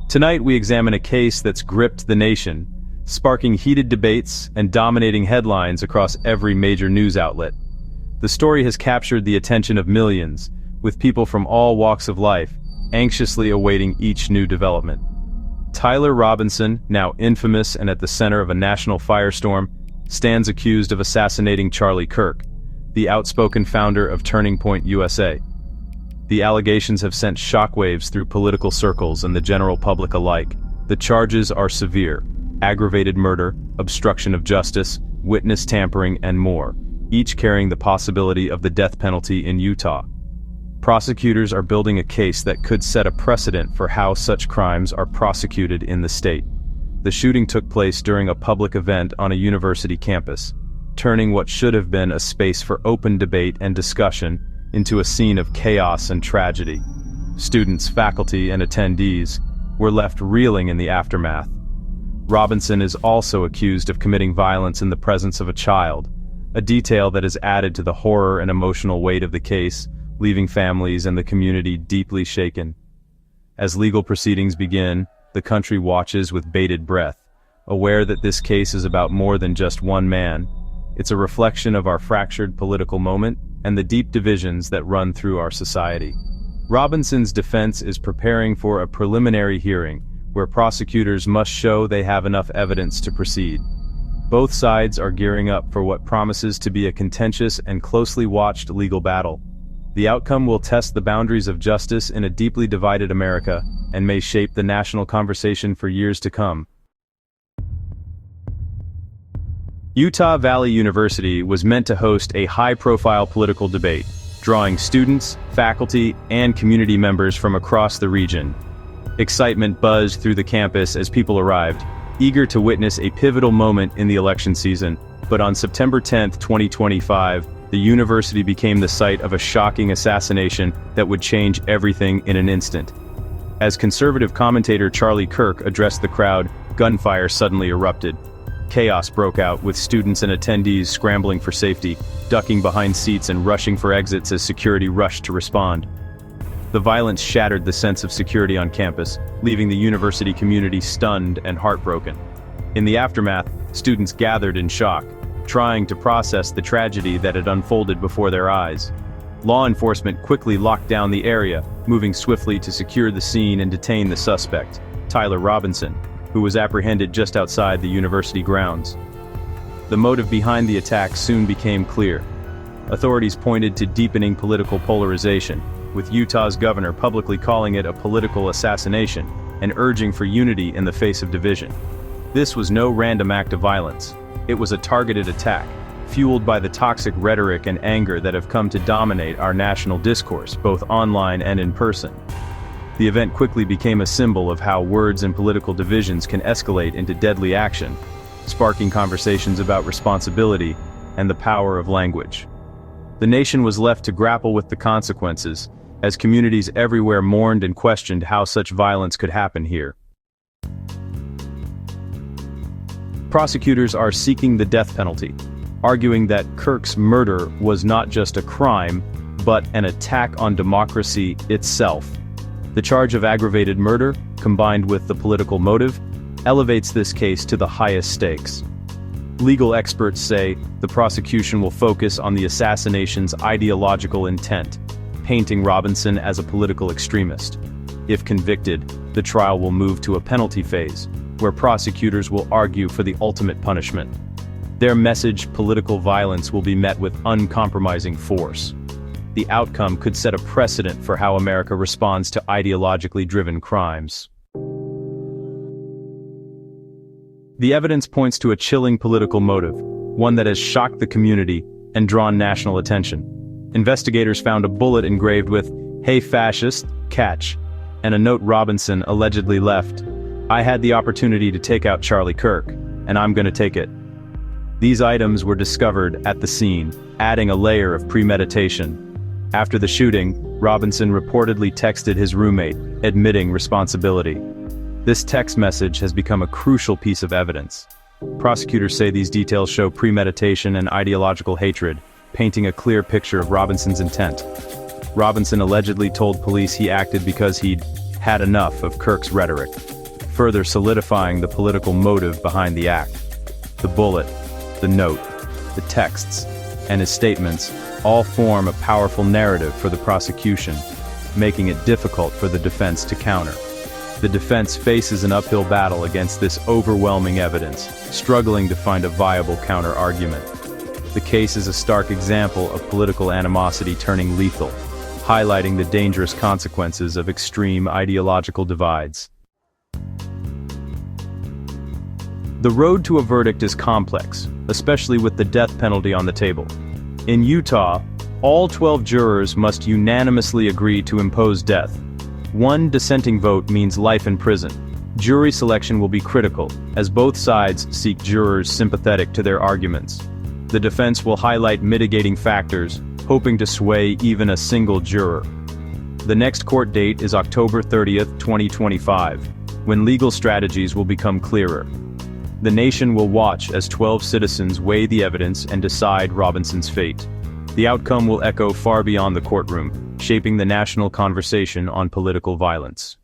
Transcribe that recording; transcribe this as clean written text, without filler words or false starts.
Tonight we examine a case that's gripped the nation, sparking heated debates and dominating headlines across every major news outlet. The story has captured the attention of millions, with people from all walks of life anxiously awaiting each new development. Tyler Robinson, now infamous and at the center of a national firestorm, stands accused of assassinating Charlie Kirk, the outspoken founder of Turning Point USA. The allegations have sent shockwaves through political circles and the general public alike. The charges are severe: aggravated murder, obstruction of justice, witness tampering, and more, each carrying the possibility of the death penalty in Utah. Prosecutors are building a case that could set a precedent for how such crimes are prosecuted in the state. The shooting took place during a public event on a university campus, turning what should have been a space for open debate and discussion into a scene of chaos and tragedy. Students, faculty, and attendees were left reeling in the aftermath. Robinson is also accused of committing violence in the presence of a child, a detail that has added to the horror and emotional weight of the case, leaving families and the community deeply shaken. As legal proceedings begin, the country watches with bated breath, aware that this case is about more than just one man. It's a reflection of our fractured political moment and the deep divisions that run through our society. Robinson's defense is preparing for a preliminary hearing, where prosecutors must show they have enough evidence to proceed. Both sides are gearing up for what promises to be a contentious and closely watched legal battle. The outcome will test the boundaries of justice in a deeply divided America and may shape the national conversation for years to come. Utah Valley University was meant to host a high-profile political debate, drawing students, faculty, and community members from across the region. Excitement buzzed through the campus as people arrived, eager to witness a pivotal moment in the election season. But on September 10, 2025, the university became the site of a shocking assassination that would change everything in an instant. As conservative commentator Charlie Kirk addressed the crowd, gunfire suddenly erupted. Chaos broke out, with students and attendees scrambling for safety, ducking behind seats and rushing for exits as security rushed to respond. The violence shattered the sense of security on campus, leaving the university community stunned and heartbroken. In the aftermath, students gathered in shock, trying to process the tragedy that had unfolded before their eyes. Law enforcement quickly locked down the area, moving swiftly to secure the scene and detain the suspect, Tyler Robinson, who was apprehended just outside the university grounds. The motive behind the attack soon became clear. Authorities pointed to deepening political polarization, with Utah's governor publicly calling it a political assassination and urging for unity in the face of division. This was no random act of violence. It was a targeted attack, fueled by the toxic rhetoric and anger that have come to dominate our national discourse, both online and in person. The event quickly became a symbol of how words and political divisions can escalate into deadly action, sparking conversations about responsibility and the power of language. The nation was left to grapple with the consequences, as communities everywhere mourned and questioned how such violence could happen here. Prosecutors are seeking the death penalty, arguing that Kirk's murder was not just a crime, but an attack on democracy itself. The charge of aggravated murder, combined with the political motive, elevates this case to the highest stakes. Legal experts say the prosecution will focus on the assassination's ideological intent, painting Robinson as a political extremist. If convicted, the trial will move to a penalty phase, where prosecutors will argue for the ultimate punishment. Their message, political violence, will be met with uncompromising force. The outcome could set a precedent for how America responds to ideologically driven crimes. The evidence points to a chilling political motive, one that has shocked the community and drawn national attention. Investigators found a bullet engraved with "Hey fascist, catch," and a note Robinson allegedly left: "I had the opportunity to take out Charlie Kirk, and I'm gonna take it." These items were discovered at the scene, adding a layer of premeditation. After the shooting, Robinson reportedly texted his roommate, admitting responsibility. This text message has become a crucial piece of evidence. Prosecutors say these details show premeditation and ideological hatred, painting a clear picture of Robinson's intent. Robinson allegedly told police he acted because he'd had enough of Kirk's rhetoric. further solidifying the political motive behind the act. The bullet, the note, the texts, and his statements all form a powerful narrative for the prosecution, making it difficult for the defense to counter. The defense faces an uphill battle against this overwhelming evidence, struggling to find a viable counter-argument. The case is a stark example of political animosity turning lethal, highlighting the dangerous consequences of extreme ideological divides. The road to a verdict is complex, especially with the death penalty on the table. In Utah, all 12 jurors must unanimously agree to impose death. One dissenting vote means life in prison. Jury selection will be critical, as both sides seek jurors sympathetic to their arguments. The defense will highlight mitigating factors, hoping to sway even a single juror. The next court date is October 30th, 2025, when legal strategies will become clearer. The nation will watch as 12 citizens weigh the evidence and decide Robinson's fate. The outcome will echo far beyond the courtroom, shaping the national conversation on political violence.